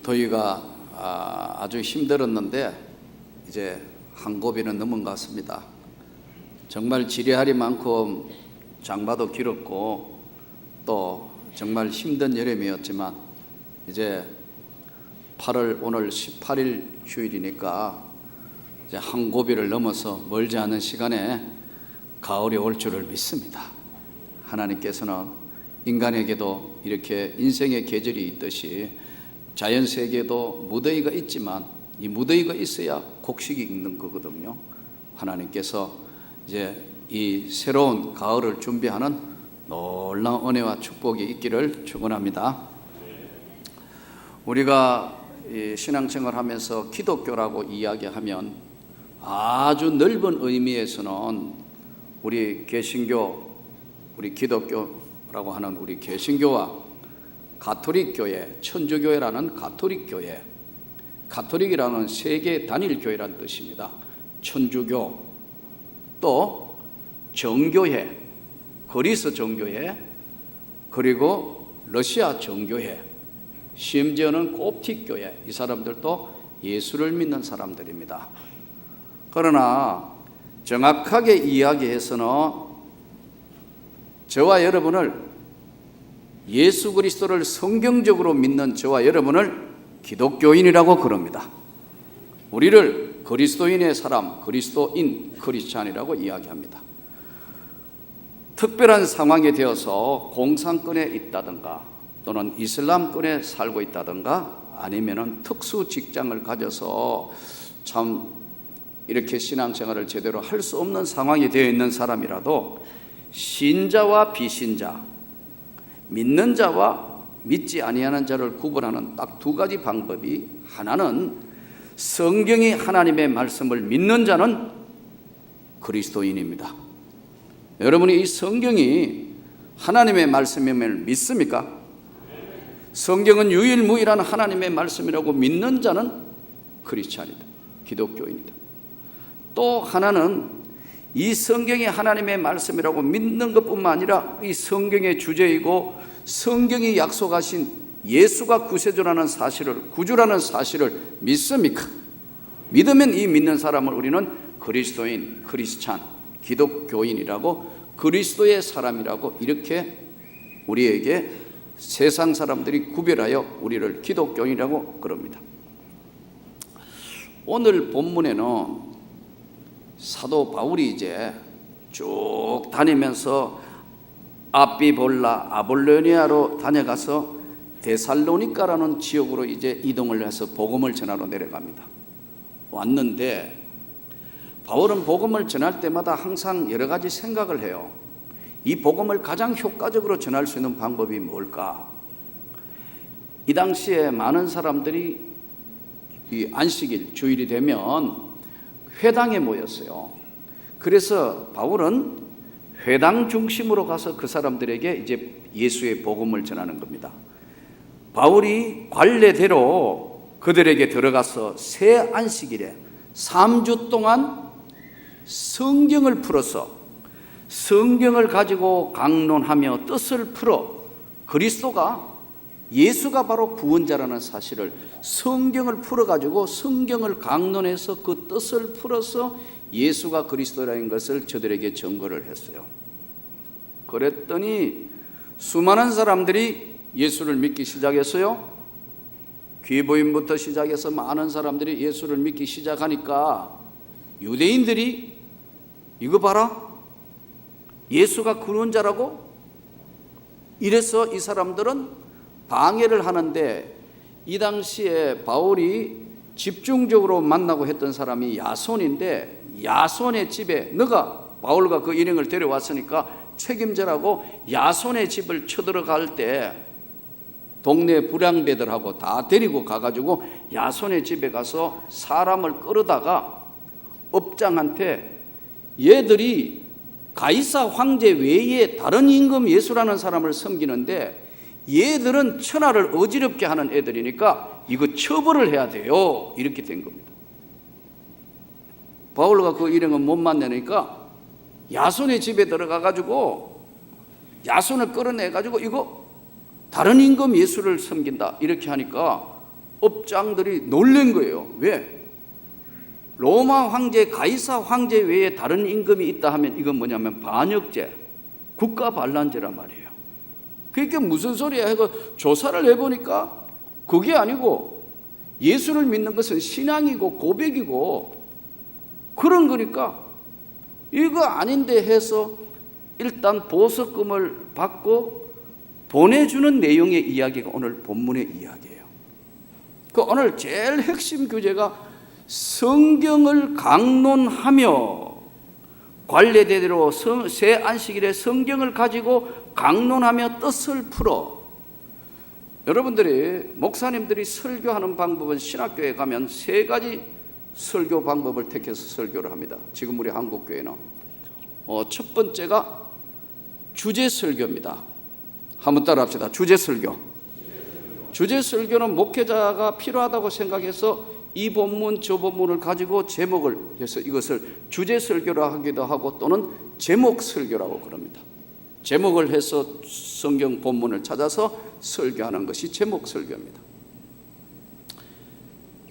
더위가 아주 힘들었는데 이제 한 고비는 넘은 것 같습니다. 정말 지리하리만큼 장마도 길었고 또 정말 힘든 여름이었지만 이제 8월 오늘 18일 휴일이니까 이제 한 고비를 넘어서 멀지 않은 시간에 가을이 올 줄을 믿습니다. 하나님께서는 인간에게도 이렇게 인생의 계절이 있듯이 자연 세계에도 무더위가 있지만 이 무더위가 있어야 곡식이 익는 거거든요. 하나님께서 이제 이 새로운 가을을 준비하는 놀라운 은혜와 축복이 있기를 축원합니다. 우리가 신앙생활 하면서 기독교라고 이야기하면 아주 넓은 의미에서는 우리 개신교, 우리 기독교라고 하는 우리 개신교와 가톨릭교회, 천주교회라는 가톨릭교회, 가톨릭이라는 세계 단일교회라는 뜻입니다. 천주교, 또 정교회, 그리스 정교회, 그리고 러시아 정교회, 심지어는 kop틱교회, 이 사람들도 예수를 믿는 사람들입니다. 그러나 정확하게 이야기해서는 저와 여러분을, 예수 그리스도를 성경적으로 믿는 저와 여러분을 기독교인이라고 그럽니다. 우리를 그리스도인의 사람, 그리스도인, 크리스찬이라고 이야기합니다. 특별한 상황에 되어서 공산권에 있다든가 또는 이슬람권에 살고 있다든가 아니면은 특수 직장을 가져서 참 이렇게 신앙생활을 제대로 할 수 없는 상황이 되어 있는 사람이라도 신자와 비신자, 믿는 자와 믿지 아니하는 자를 구분하는 딱 두 가지 방법이, 하나는 성경이 하나님의 말씀을 믿는 자는 그리스도인입니다. 여러분이 이 성경이 하나님의 말씀임을 믿습니까? 성경은 유일무이한 하나님의 말씀이라고 믿는 자는 크리스찬이다, 기독교인이다. 또 하나는 이 성경이 하나님의 말씀이라고 믿는 것뿐만 아니라 이 성경의 주제이고 성경이 약속하신 예수가 구세주라는 사실을, 구주라는 사실을 믿습니까? 믿으면 이 믿는 사람을 우리는 그리스도인, 크리스찬, 기독교인이라고, 그리스도의 사람이라고 이렇게 우리에게 세상 사람들이 구별하여 우리를 기독교인이라고 그럽니다. 오늘 본문에는 사도 바울이 이제 쭉 다니면서 아비볼라, 아볼로니아로 다녀가서 데살로니가라는 지역으로 이제 이동을 해서 복음을 전하러 내려갑니다. 왔는데 바울은 복음을 전할 때마다 항상 여러 가지 생각을 해요. 이 복음을 가장 효과적으로 전할 수 있는 방법이 뭘까? 이 당시에 많은 사람들이 이 안식일, 주일이 되면 회당에 모였어요. 그래서 바울은 회당 중심으로 가서 그 사람들에게 이제 예수의 복음을 전하는 겁니다. 바울이 관례대로 그들에게 들어가서 새 안식일에 3주 동안 성경을 풀어서 성경을 가지고 강론하며 뜻을 풀어 그리스도가, 예수가 바로 구원자라는 사실을, 성경을 풀어가지고 성경을 강론해서 그 뜻을 풀어서 예수가 그리스도라는 것을 저들에게 증거를 했어요. 그랬더니 수많은 사람들이 예수를 믿기 시작했어요. 귀부인부터 시작해서 많은 사람들이 예수를 믿기 시작하니까 유대인들이 이거 봐라, 예수가 구원자라고? 이래서 이 사람들은 방해를 하는데, 이 당시에 바울이 집중적으로 만나고 했던 사람이 야손인데, 야손의 집에, 너가 바울과 그 일행을 데려왔으니까 책임져라고 야손의 집을 쳐들어갈 때 동네 불량배들하고 다 데리고 가가지고 야손의 집에 가서 사람을 끌어다가 업장한테 얘들이 가이사 황제 외에 다른 임금 예수라는 사람을 섬기는데 얘들은 천하를 어지럽게 하는 애들이니까 이거 처벌을 해야 돼요, 이렇게 된 겁니다. 바울과 그 일행은 못 만나니까 야손의 집에 들어가가지고 야손을 끌어내가지고 이거 다른 임금 예수를 섬긴다 이렇게 하니까 업장들이 놀란 거예요. 왜? 로마 황제 가이사 황제 외에 다른 임금이 있다 하면 이건 뭐냐면 반역죄, 국가 반란죄란 말이에요. 그게 무슨 소리야 하고 조사를 해보니까 그게 아니고 예수를 믿는 것은 신앙이고 고백이고 그런 거니까 이거 아닌데 해서 일단 보석금을 받고 보내주는 내용의 이야기가 오늘 본문의 이야기예요. 그 오늘 제일 핵심 교재가 성경을 강론하며 관례대로 새 안식일에 성경을 가지고 강론하며 뜻을 풀어. 여러분들이 목사님들이 설교하는 방법은 신학교에 가면 세 가지 설교 방법을 택해서 설교를 합니다. 지금 우리 한국교회는 첫 번째가 주제 설교입니다. 한번 따라합시다. 주제 설교. 주제 설교는 목회자가 필요하다고 생각해서 이 본문 저 본문을 가지고 제목을 해서 이것을 주제 설교라 하기도 하고 또는 제목 설교라고 그럽니다. 제목을 해서 성경 본문을 찾아서 설교하는 것이 제목 설교입니다.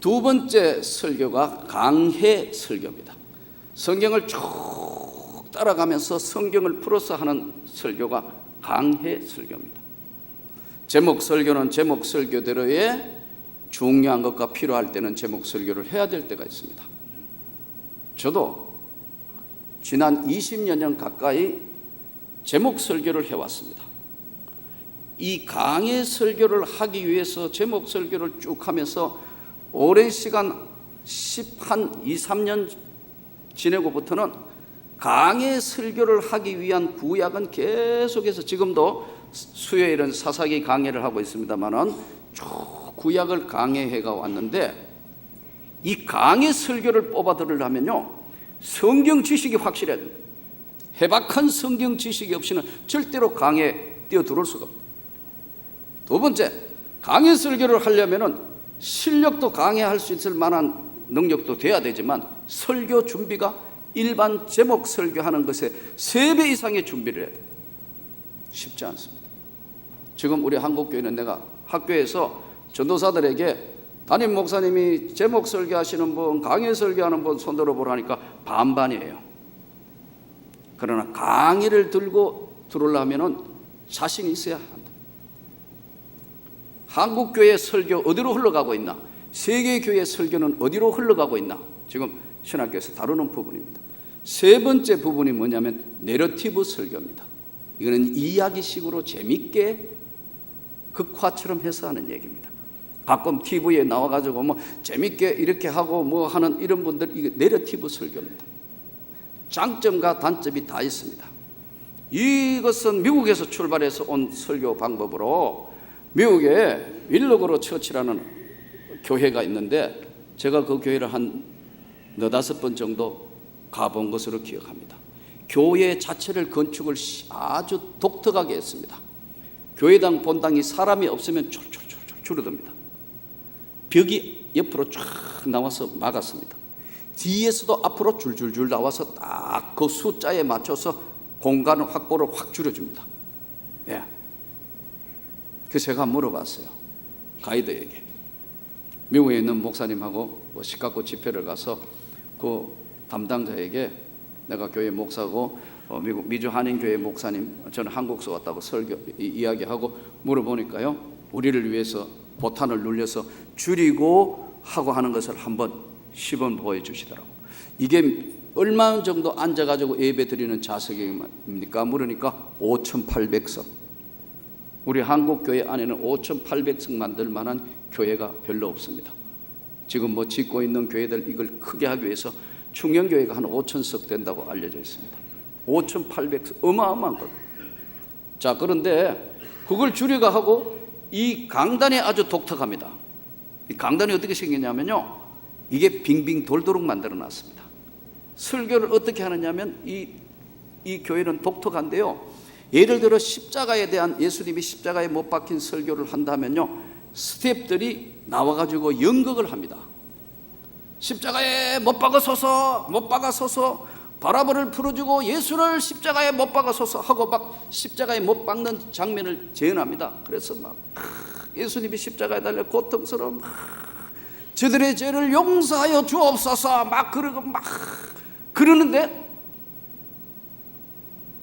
두 번째 설교가 강해 설교입니다. 성경을 쭉 따라가면서 성경을 풀어서 하는 설교가 강해 설교입니다. 제목 설교는 제목 설교대로의 중요한 것과 필요할 때는 제목 설교를 해야 될 때가 있습니다. 저도 지난 20여 년 가까이 제목 설교를 해왔습니다. 이 강해 설교를 하기 위해서 제목 설교를 쭉 하면서 오랜 시간 한 2, 3년 지내고부터는 강해 설교를 하기 위한 구약은 계속해서 지금도 수요일은 사사기 강해를 하고 있습니다만은 쭉 구약을 강해해가 왔는데 이 강해 설교를 뽑아 들으려면요 성경 지식이 확실해야 됩니다. 해박한 성경 지식이 없이는 절대로 강해 뛰어들어올 수가 없습니다. 두 번째, 강해 설교를 하려면은 실력도 강해할 수 있을 만한 능력도 돼야 되지만 설교 준비가 일반 제목 설교하는 것에 3배 이상의 준비를 해야 돼요. 쉽지 않습니다. 지금 우리 한국교회는 내가 학교에서 전도사들에게 담임 목사님이 제목 설교하시는 분, 강의 설교하는 분 손들어 보라니까 반반이에요. 그러나 강의를 들고 들어오려면 자신이 있어야 한다. 한국교회 설교 어디로 흘러가고 있나? 세계교회 설교는 어디로 흘러가고 있나? 지금 신학교에서 다루는 부분입니다. 세 번째 부분이 뭐냐면 내러티브 설교입니다. 이거는 이야기식으로 재밌게 극화처럼 해서 하는 얘기입니다. 가끔 TV에 나와가지고 뭐 재밌게 이렇게 하고 뭐 하는 이런 분들, 이게 내러티브 설교입니다. 장점과 단점이 다 있습니다. 이것은 미국에서 출발해서 온 설교 방법으로 미국에 윌러그로 처치라는 교회가 있는데 제가 그 교회를 한 4-5번 정도 가본 것으로 기억합니다. 교회 자체를 건축을 아주 독특하게 했습니다. 교회당 본당이 사람이 없으면 줄줄줄줄 줄어듭니다. 벽이 옆으로 쫙 나와서 막았습니다. 뒤에서도 앞으로 줄줄줄 나와서 딱 그 숫자에 맞춰서 공간 확보를 확 줄여줍니다. 예. 그래서 제가 물어봤어요. 가이드에게. 미국에 있는 목사님하고 시카고 집회를 가서 그 담당자에게 내가 교회 목사고 미국 미주 한인교회 목사님, 저는 한국서 왔다고 이야기하고 물어보니까요, 우리를 위해서 보탄을 눌려서 줄이고 하고 하는 것을 한번 시범 보여주시더라고. 이게 얼마 정도 앉아가지고 예배 드리는 좌석입니까? 물으니까 5,800석. 우리 한국교회 안에는 5,800석 만들 만한 교회가 별로 없습니다. 지금 뭐 짓고 있는 교회들 이걸 크게 하기 위해서 충영교회가 한 5,000석 된다고 알려져 있습니다. 5,800석, 어마어마한 것. 자, 그런데 그걸 줄여가 하고 이 강단이 아주 독특합니다. 이 강단이 어떻게 생겼냐면요, 이게 빙빙 돌도록 만들어 놨습니다. 설교를 어떻게 하느냐면 이 교회는 독특한데요, 예를 들어 십자가에 대한, 예수님이 십자가에 못 박힌 설교를 한다면요, 스태프들이 나와가지고 연극을 합니다. 십자가에 못 박아서서 바라보를 풀어주고 예수를 십자가에 못 박아서서 하고 막 십자가에 못 박는 장면을 재현합니다. 그래서 막 예수님이 십자가에 달려 고통스러워 막 저들의 죄를 용서하여 주옵소서 막 그러는데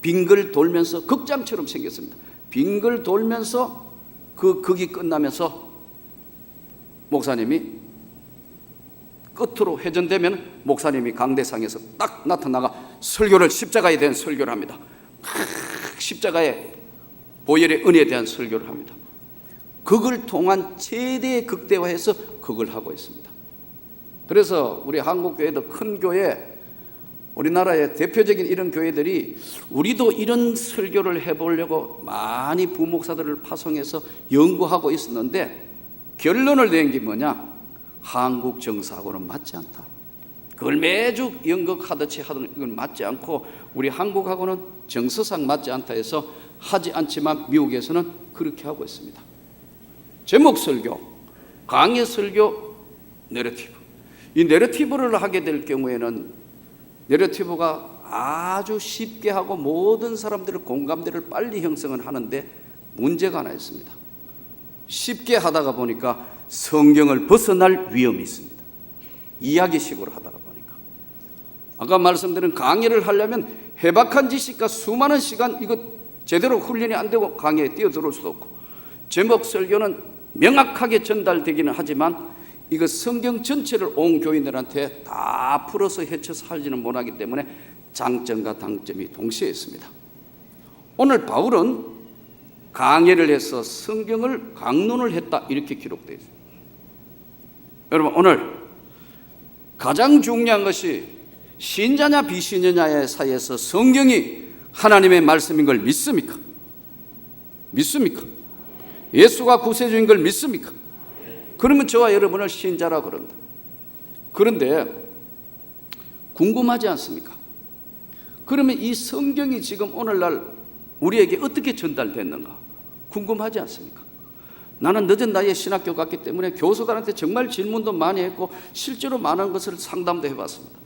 빙글 돌면서 극장처럼 생겼습니다. 빙글 돌면서 그 극이 끝나면서 목사님이 끝으로 회전되면 목사님이 강대상에서 딱 나타나가 설교를, 십자가에 대한 설교를 합니다. 십자가의 보혈의 은혜에 대한 설교를 합니다. 극을 통한 최대의 극대화해서 극을 하고 있습니다. 그래서 우리 한국교회도 큰 교회, 우리나라의 대표적인 이런 교회들이 우리도 이런 설교를 해보려고 많이 부목사들을 파송해서 연구하고 있었는데 결론을 낸 게 뭐냐? 한국 정서하고는 맞지 않다. 그걸 매주 연극하듯이 하던 이건 맞지 않고 우리 한국하고는 정서상 맞지 않다 해서 하지 않지만 미국에서는 그렇게 하고 있습니다. 제목 설교, 강의 설교, 내러티브. 이 내러티브를 하게 될 경우에는 내러티브가 아주 쉽게 하고 모든 사람들의 공감대를 빨리 형성을 하는데 문제가 하나 있습니다. 쉽게 하다가 보니까 성경을 벗어날 위험이 있습니다. 이야기식으로 하다가 보니까. 아까 말씀드린 강의를 하려면 해박한 지식과 수많은 시간, 이거 제대로 훈련이 안 되고 강의에 뛰어들어올 수도 없고, 제목 설교는 명확하게 전달되기는 하지만 이거 성경 전체를 온 교인들한테 다 풀어서 헤쳐서 하지는 못하기 때문에 장점과 단점이 동시에 있습니다. 오늘 바울은 강해를 해서 성경을 강론을 했다 이렇게 기록되어 있습니다. 여러분, 오늘 가장 중요한 것이 신자냐 비신자냐의 사이에서 성경이 하나님의 말씀인 걸 믿습니까? 믿습니까? 예수가 구세주인 걸 믿습니까? 그러면 저와 여러분을 신자라 그런다. 그런데 궁금하지 않습니까? 그러면 이 성경이 지금 오늘날 우리에게 어떻게 전달됐는가 궁금하지 않습니까? 나는 늦은 나이에 신학교 갔기 때문에 교수들한테 정말 질문도 많이 했고 실제로 많은 것을 상담도 해봤습니다.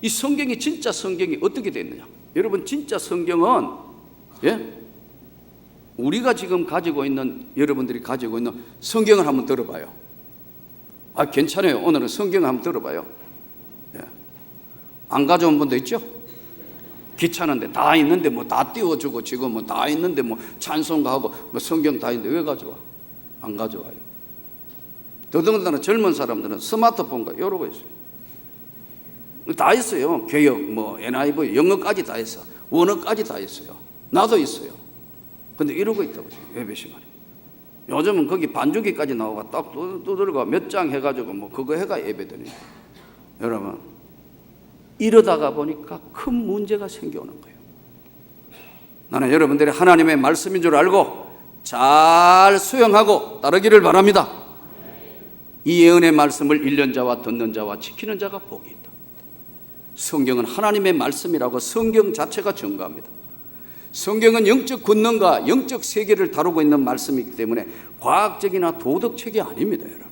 이 성경이 진짜 성경이 어떻게 됐느냐? 여러분, 진짜 성경은 우리가 지금 가지고 있는, 여러분들이 가지고 있는 성경을 한번 들어봐요. 괜찮아요. 오늘은 성경을 한번 들어봐요. 안 가져온 분도 있죠? 귀찮은데 다 있는데 뭐 다 띄워주고 지금 뭐 다 있는데 뭐 찬송가하고 뭐 성경 다 있는데 왜 가져와? 안 가져와요. 더더군다나 젊은 사람들은 스마트폰과 여러 거 있어요. 다 있어요. 교육, 뭐 NIV, 영어까지 다 있어. 원어까지 다 있어요. 나도 있어요. 근데 이러고 있다고 예배 시간에. 요즘은 거기 반주기까지 나오고 딱 두들가 몇 장 해가지고 뭐 그거 해가 예배드니. 여러분, 이러다가 보니까 큰 문제가 생겨오는 거예요. 나는 여러분들이 하나님의 말씀인 줄 알고 잘 수용하고 따르기를 바랍니다. 이 예언의 말씀을 읽는 자와 듣는 자와 지키는 자가 복이 있다. 성경은 하나님의 말씀이라고 성경 자체가 증거합니다. 성경은 영적 권능과 영적 세계를 다루고 있는 말씀이기 때문에 과학적이나 도덕책이 아닙니다, 여러분.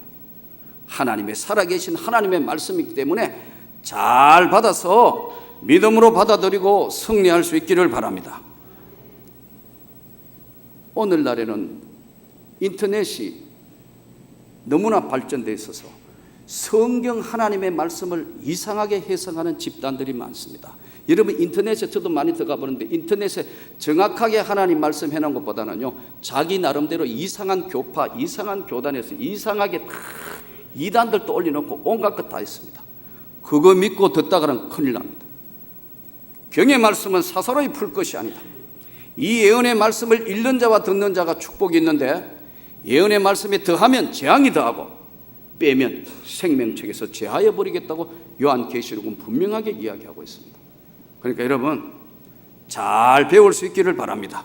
하나님의 살아계신 하나님의 말씀이기 때문에 잘 받아서 믿음으로 받아들이고 승리할 수 있기를 바랍니다. 오늘날에는 인터넷이 너무나 발전되어 있어서 성경 하나님의 말씀을 이상하게 해석하는 집단들이 많습니다. 여러분, 인터넷에 저도 많이 들어가 보는데 인터넷에 정확하게 하나님 말씀 해놓은 것보다는요, 자기 나름대로 이상한 교파, 이상한 교단에서 이상하게 다 이단들도 올려놓고 온갖 것 다 있습니다. 그거 믿고 듣다가는 큰일 납니다. 경의 말씀은 사사로이 풀 것이 아니다. 이 예언의 말씀을 읽는 자와 듣는 자가 축복이 있는데 예언의 말씀에 더하면 재앙이 더하고 빼면 생명책에서 제하여 버리겠다고 요한계시록은 분명하게 이야기하고 있습니다. 그러니까 여러분, 잘 배울 수 있기를 바랍니다.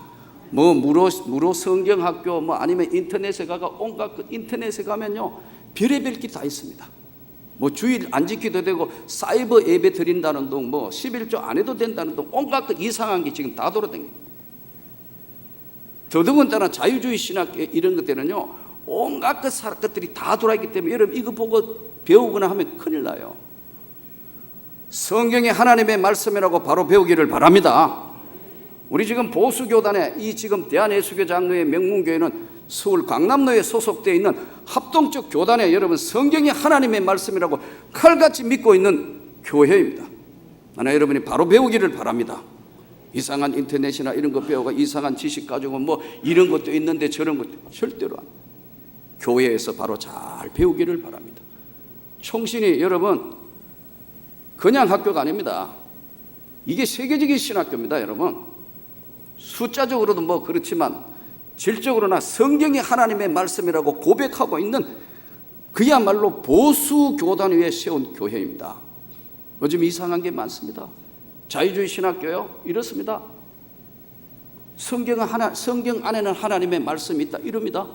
뭐 무료 성경학교 뭐 아니면 인터넷에 가가 온갖 인터넷에 가면요 별의별 게 다 있습니다. 뭐 주일 안 지켜도 되고 사이버 예배 드린다는 둥, 뭐 11조 안 해도 된다는 둥, 온갖 것 이상한 게 지금 다 돌아다닙니다. 더더군다나 자유주의 신학 이런 것들은요 온갖 것들이 다 돌아있기 때문에 여러분 이거 보고 배우거나 하면 큰일 나요. 성경이 하나님의 말씀이라고 바로 배우기를 바랍니다. 우리 지금 보수교단에 이 지금 대한예수교 장로의 명문교회는 서울 강남로에 소속되어 있는 합동적 교단에 여러분 성경이 하나님의 말씀이라고 칼같이 믿고 있는 교회입니다. 하나 여러분이 바로 배우기를 바랍니다. 이상한 인터넷이나 이런 거 배우고 이상한 지식 가지고 뭐 이런 것도 있는데 저런 것도 절대로 안. 교회에서 바로 잘 배우기를 바랍니다. 총신이 여러분 그냥 학교가 아닙니다. 이게 세계적인 신학교입니다, 여러분. 숫자적으로도 뭐 그렇지만 질적으로나 성경이 하나님의 말씀이라고 고백하고 있는 그야말로 보수 교단 위에 세운 교회입니다. 요즘 이상한 게 많습니다. 자유주의 신학교요, 이렇습니다. 성경 안에는 하나님의 말씀이 있다, 이럽니다.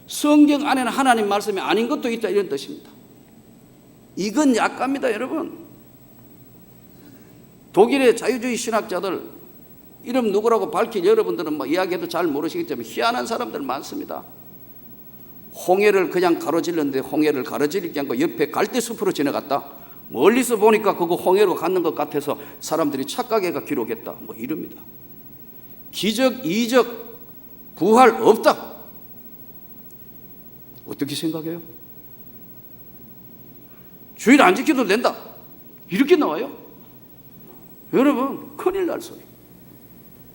성경 안에는 하나님 말씀이 아닌 것도 있다, 이런 뜻입니다. 이건 약갑니다, 여러분. 독일의 자유주의 신학자들 이름 누구라고 밝힐 여러분들은 뭐 이야기해도 잘 모르시겠지만 희한한 사람들 많습니다. 홍해를 그냥 가로질렀는데 홍해를 가로질리지 않고 옆에 갈대숲으로 지나갔다. 멀리서 보니까 그거 홍해로 가는 것 같아서 사람들이 착각해가 기록했다. 뭐 이럽니다. 기적, 이적, 부활 없다. 어떻게 생각해요? 주일 안 지켜도 된다. 이렇게 나와요. 여러분 큰일 날 소리.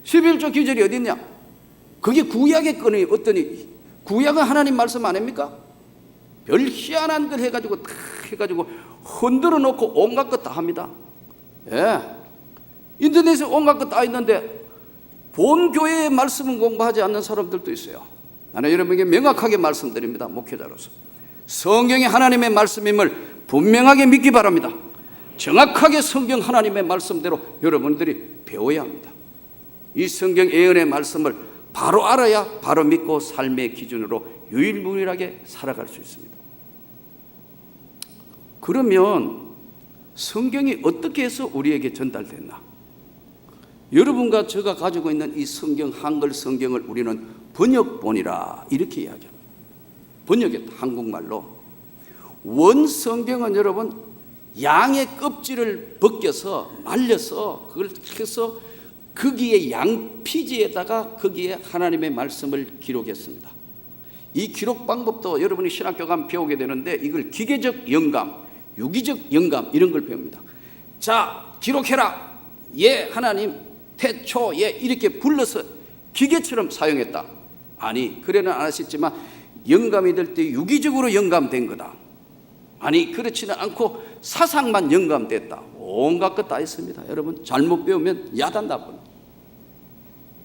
11조 기절이 어디 있냐? 그게 구약의 건이 어떠니? 구약은 하나님 말씀 아닙니까? 별 희한한 걸 해가지고 다 해가지고 흔들어 놓고 온갖 것 다 합니다. 예. 인터넷에 온갖 것 다 있는데 본 교회의 말씀은 공부하지 않는 사람들도 있어요. 나는 여러분에게 명확하게 말씀드립니다. 목회자로서 성경이 하나님의 말씀임을 분명하게 믿기 바랍니다. 정확하게 성경 하나님의 말씀대로 여러분들이 배워야 합니다. 이 성경 예언의 말씀을 바로 알아야 바로 믿고 삶의 기준으로 유일무이하게 살아갈 수 있습니다. 그러면 성경이 어떻게 해서 우리에게 전달됐나? 여러분과 제가 가지고 있는 이 성경, 한글 성경을 우리는 번역본이라 이렇게 이야기합니다. 번역했다, 한국말로. 원 성경은 여러분 양의 껍질을 벗겨서 말려서 그걸 해서 거기에 양피지에다가 거기에 하나님의 말씀을 기록했습니다. 이 기록 방법도 여러분이 신학교 가면 배우게 되는데 이걸 기계적 영감, 유기적 영감 이런 걸 배웁니다. 자, 기록해라. 예, 하나님, 태초, 예 이렇게 불러서 기계처럼 사용했다. 아니, 그래는 안 하셨지만 영감이 될 때 유기적으로 영감된 거다. 아니, 그렇지는 않고 사상만 영감됐다. 온갖 것 다 있습니다. 여러분 잘못 배우면 야단 나쁜.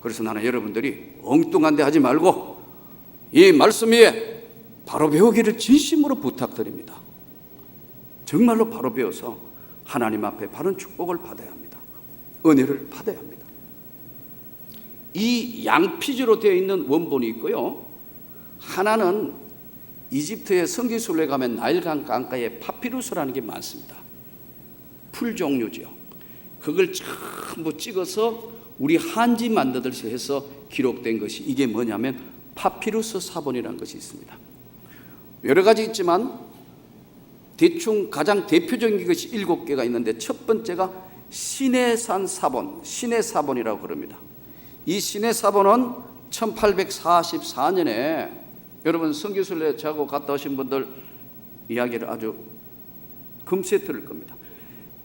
그래서 나는 여러분들이 엉뚱한 데 하지 말고 이 말씀 위에 바로 배우기를 진심으로 부탁드립니다. 정말로 바로 배워서 하나님 앞에 바른 축복을 받아야 합니다. 은혜를 받아야 합니다. 이 양피지로 되어 있는 원본이 있고요. 하나는 이집트의 성기순례 가면 나일강 강가에 파피루스라는 게 많습니다. 풀 종류죠. 그걸 전부 찍어서 우리 한지 만들듯이 해서 기록된 것이 이게 뭐냐면 파피루스 사본이라는 것이 있습니다. 여러 가지 있지만 대충 가장 대표적인 것이 7개가 있는데 첫 번째가 시내산 사본, 시내사본이라고 그럽니다. 이 시내사본은 1844년에 여러분 성기순례 저하고 갔다 오신 분들 이야기를 아주 금세 들을 겁니다.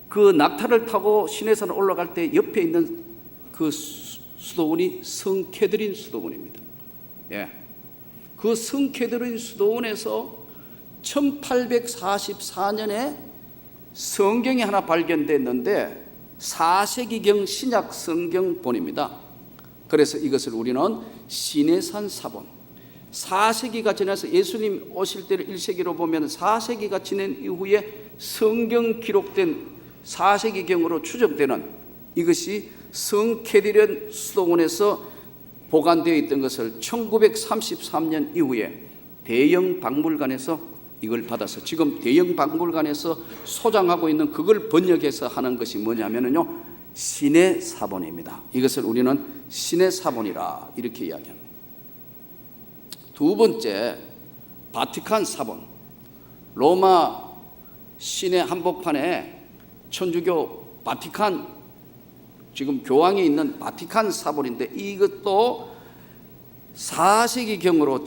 그 낙타를 타고 시내산을 올라갈 때 옆에 있는 그 수도원이 성케드린 수도원입니다. 예. 그 성케드린 수도원에서 1844년에 성경이 하나 발견됐는데 4세기경 신약 성경본입니다. 그래서 이것을 우리는 시내산 사본, 4세기가 지나서 예수님 오실 때를 1세기로 보면 4세기가 지난 이후에 성경 기록된 4세기경으로 추정되는 이것이 성케드린 수도원에서 보관되어 있던 것을 1933년 이후에 대형 박물관에서 이걸 받아서 지금 대형 박물관에서 소장하고 있는 그걸 번역해서 하는 것이 뭐냐면요, 시내사본입니다. 이것을 우리는 시내사본이라 이렇게 이야기합니다. 두 번째, 바티칸 사본. 로마 시내 한복판에 천주교 바티칸, 지금 교황이 있는 바티칸 사본인데 이것도 4세기경으로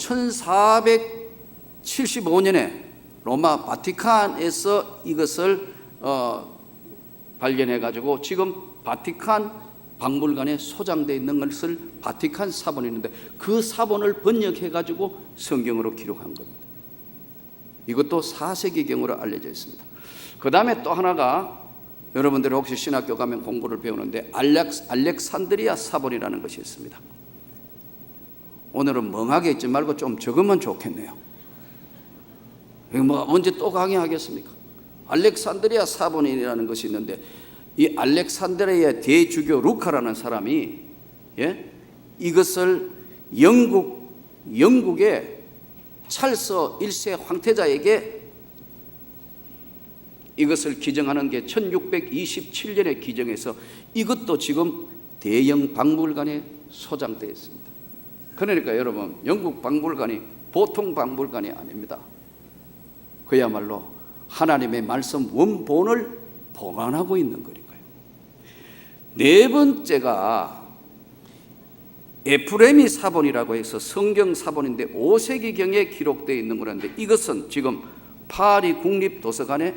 1475년에 로마 바티칸에서 이것을 발견해 가지고 지금 바티칸 박물관에 소장되어 있는 것을 바티칸 사본이 있는데 그 사본을 번역해 가지고 성경으로 기록한 겁니다. 이것도 4세기경으로 알려져 있습니다. 그 다음에 또 하나가 여러분들이 혹시 신학교 가면 공부를 배우는데 알렉산드리아 사본이라는 것이 있습니다. 오늘은 멍하게 있지 말고 좀 적으면 좋겠네요. 뭐 언제 또 강의하겠습니까? 알렉산드리아 사본이라는 것이 있는데 이 알렉산드리아의 대주교 루카라는 사람이 이것을 영국의 찰스 1세 황태자에게 이것을 기증하는 게 1627년에 기증해서 이것도 지금 대형 박물관에 소장되어 있습니다. 그러니까 여러분, 영국 박물관이 보통 박물관이 아닙니다. 그야말로 하나님의 말씀 원본을 보관하고 있는 거니까요. 네 번째가 에프레미 사본이라고 해서 성경 사본인데 5세기경에 기록되어 있는 거라는데 이것은 지금 파리 국립도서관에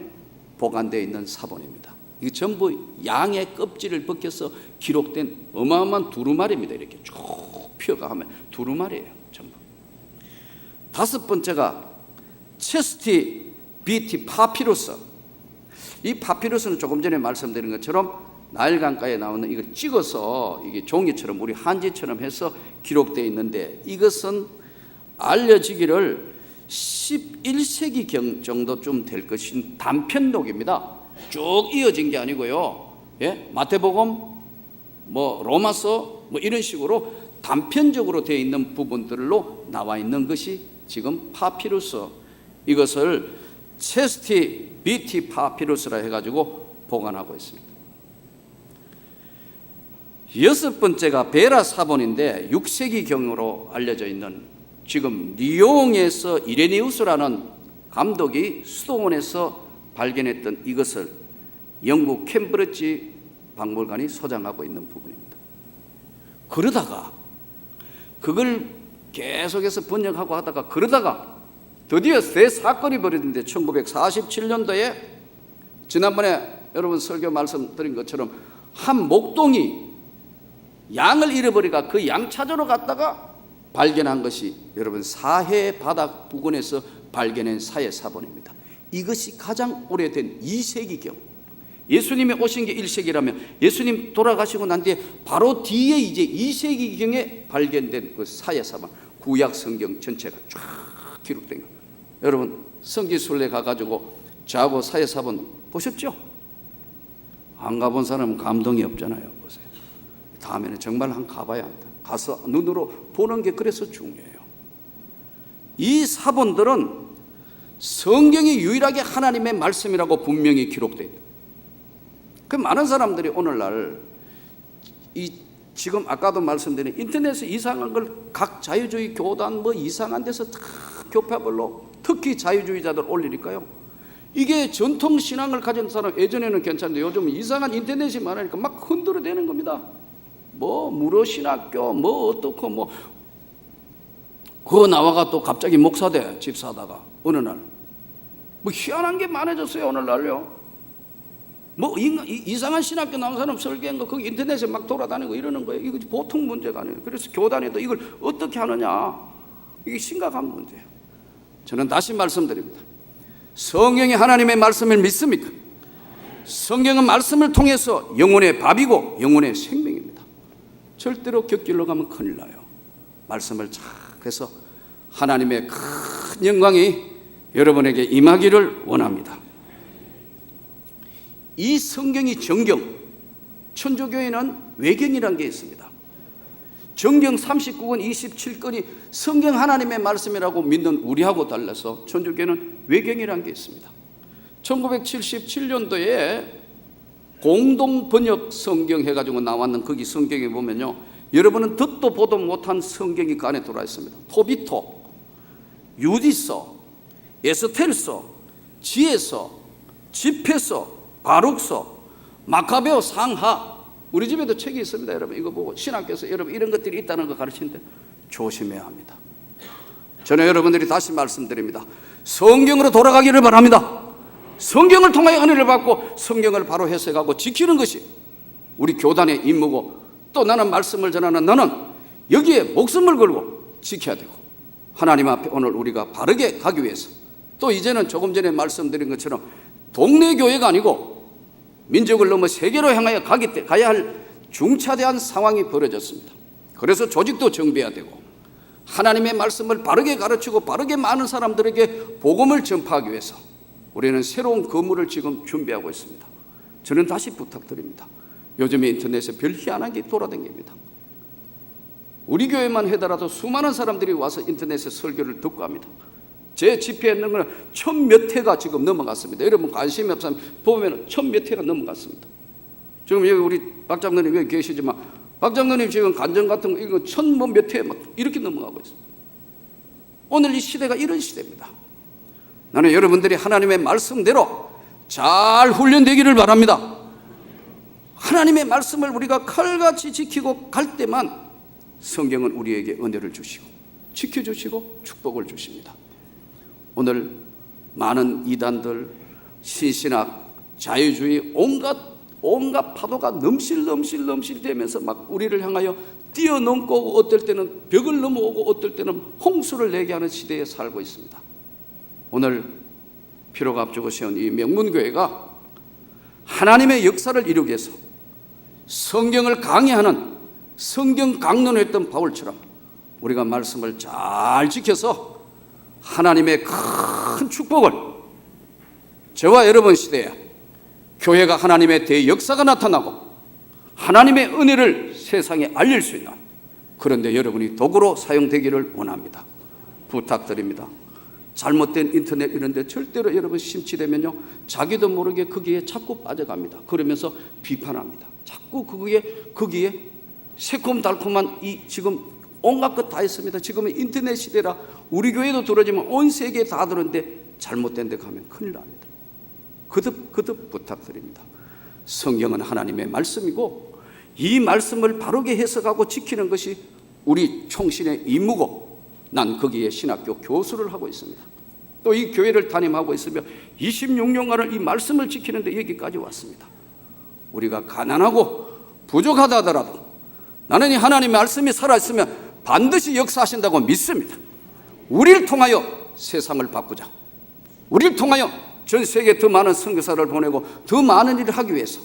보관되어 있는 사본입니다. 이게 전부 양의 껍질을 벗겨서 기록된 어마어마한 두루마리입니다. 이렇게 쭉 펴가면 두루마리예요, 전부. 다섯 번째가 체스티 비티 파피루스. 이 파피루스는 조금 전에 말씀드린 것처럼 나일강가에 나오는 이걸 찍어서 이게 종이처럼 우리 한지처럼 해서 기록되어 있는데 이것은 알려지기를 11세기경 정도쯤 될 것인 단편독입니다. 쭉 이어진 게 아니고요. 마태복음, 로마서 이런 식으로 단편적으로 되어 있는 부분들로 나와 있는 것이 지금 파피루스, 이것을 체스티 비티 파피루스라 해가지고 보관하고 있습니다. 여섯 번째가 베라 사본인데 6세기경으로 알려져 있는, 지금 리옹에서 이레니우스라는 감독이 수도원에서 발견했던 이것을 영국 캠브리지 박물관이 소장하고 있는 부분입니다. 그러다가 그걸 계속해서 번역하고 하다가 그러다가 드디어 대사건이 벌어졌는데 1947년도에 지난번에 여러분 설교 말씀드린 것처럼 한 목동이 양을 잃어버리가 그 양 찾으러 갔다가 발견한 것이 여러분 사해 바닥 부근에서 발견한 사해 사본입니다. 이것이 가장 오래된 2세기경, 예수님이 오신 게 1세기라면 예수님 돌아가시고 난 뒤에 바로 뒤에 이제 2세기경에 발견된 그 사해 사본, 구약 성경 전체가 쫙 기록된 거. 여러분 성지순례 가가지고 좌고 사해 사본 보셨죠? 안 가본 사람은 감동이 없잖아요. 보세요. 다음에는 정말 한 가봐야 합니다. 가서 눈으로 보는 게 그래서 중요해요. 이 사본들은 성경이 유일하게 하나님의 말씀이라고 분명히 기록되어 있다. 그 많은 사람들이 오늘날 지금 아까도 말씀드린 인터넷에 이상한 걸 각 자유주의 교단 이상한 데서 다 교파별로 특히 자유주의자들 올리니까요. 이게 전통 신앙을 가진 사람 예전에는 괜찮은데 요즘 이상한 인터넷이 많으니까 막 흔들어대는 겁니다. 무로신학교 어떻고 그거 나와가 또 갑자기 목사돼 집사하다가 어느 날 희한한 게 많아졌어요. 오늘날요. 이상한 신학교 나온 사람 설계한 거 거기 인터넷에 막 돌아다니고 이러는 거예요. 이거 보통 문제가 아니에요. 그래서 교단에도 이걸 어떻게 하느냐, 이게 심각한 문제예요. 저는 다시 말씀드립니다. 성경이 하나님의 말씀을 믿습니까? 성경은 말씀을 통해서 영혼의 밥이고 영혼의 생명입니다. 절대로 곁길로 가면 큰일 나요. 말씀을 잘 해서 하나님의 큰 영광이 여러분에게 임하기를 원합니다. 이 성경이 정경, 천주교에는 외경이라는 게 있습니다. 정경 39권 27권이 성경 하나님의 말씀이라고 믿는 우리하고 달라서 천주교는 외경이라는 게 있습니다. 1977년도에 공동 번역 성경 해가지고 나왔는 거기 성경에 보면요, 여러분은 듣도 보도 못한 성경이 그 안에 들어와 있습니다. 토비토, 유디서, 에스텔서, 지혜서, 집회서, 바룩서, 마카베오 상하. 우리 집에도 책이 있습니다. 여러분 이거 보고 신학교에서 여러분 이런 것들이 있다는 거 가르치는데 조심해야 합니다. 저는 여러분들이 다시 말씀드립니다. 성경으로 돌아가기를 바랍니다. 성경을 통하여 은혜를 받고 성경을 바로 해석하고 지키는 것이 우리 교단의 임무고, 또 나는 말씀을 전하는 나는 여기에 목숨을 걸고 지켜야 되고, 하나님 앞에 오늘 우리가 바르게 가기 위해서, 또 이제는 조금 전에 말씀드린 것처럼 동네 교회가 아니고 민족을 넘어 세계로 향하여 가야 할 중차대한 상황이 벌어졌습니다. 그래서 조직도 정비해야 되고, 하나님의 말씀을 바르게 가르치고 바르게 많은 사람들에게 복음을 전파하기 위해서 우리는 새로운 건물을 지금 준비하고 있습니다. 저는 다시 부탁드립니다. 요즘에 인터넷에 별 희한한 게 돌아다닙니다. 우리 교회만 해더라도 수많은 사람들이 와서 인터넷에 설교를 듣고 합니다. 제 집회에 있는 거는 1000몇 회가 지금 넘어갔습니다. 여러분 관심이 없으면 보면 1000몇 회가 넘어갔습니다. 지금 여기 우리 박 장로님 여기 계시지만, 박 장로님 지금 간증 같은 거 이거 1000몇 회 막 이렇게 넘어가고 있습니다. 오늘 이 시대가 이런 시대입니다. 나는 여러분들이 하나님의 말씀대로 잘 훈련되기를 바랍니다. 하나님의 말씀을 우리가 칼같이 지키고 갈 때만 성경은 우리에게 은혜를 주시고 지켜주시고 축복을 주십니다. 오늘 많은 이단들, 신신학, 자유주의, 온갖 파도가 넘실 되면서 막 우리를 향하여 뛰어넘고, 어떨 때는 벽을 넘어오고 어떨 때는 홍수를 내게 하는 시대에 살고 있습니다. 오늘 피로가 앞두고 세운 이 명문교회가 하나님의 역사를 이루기 위해서 성경을 강의하는 성경 강론했던 바울처럼 우리가 말씀을 잘 지켜서 하나님의 큰 축복을, 저와 여러분 시대에 교회가 하나님의 대역사가 나타나고 하나님의 은혜를 세상에 알릴 수 있는, 그런데 여러분이 도구로 사용되기를 원합니다. 부탁드립니다. 잘못된 인터넷 이런 데 절대로 여러분 심취되면요, 자기도 모르게 거기에 자꾸 빠져갑니다. 그러면서 비판합니다. 자꾸 거기에 새콤달콤한 이 지금 온갖 것 다 있습니다. 지금은 인터넷 시대라 우리 교회도 들어지면 온 세계에 다 들었는데 잘못된 데 가면 큰일 납니다. 거듭 부탁드립니다. 성경은 하나님의 말씀이고 이 말씀을 바르게 해석하고 지키는 것이 우리 총신의 임무고, 난 거기에 신학교 교수를 하고 있습니다. 또 이 교회를 담임하고 있으며 26년간을 이 말씀을 지키는데 여기까지 왔습니다. 우리가 가난하고 부족하다 하더라도 나는 이 하나님의 말씀이 살아있으면 반드시 역사하신다고 믿습니다. 우리를 통하여 세상을 바꾸자. 우리를 통하여 전 세계에 더 많은 선교사를 보내고 더 많은 일을 하기 위해서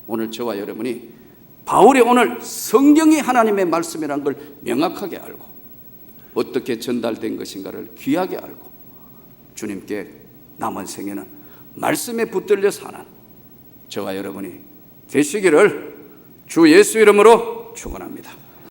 오늘 저와 여러분이 바울의 오늘 성경이 하나님의 말씀이라는 걸 명확하게 알고 어떻게 전달된 것인가를 귀하게 알고 주님께 남은 생에는 말씀에 붙들려 사는 저와 여러분이 되시기를 주 예수 이름으로 축원합니다.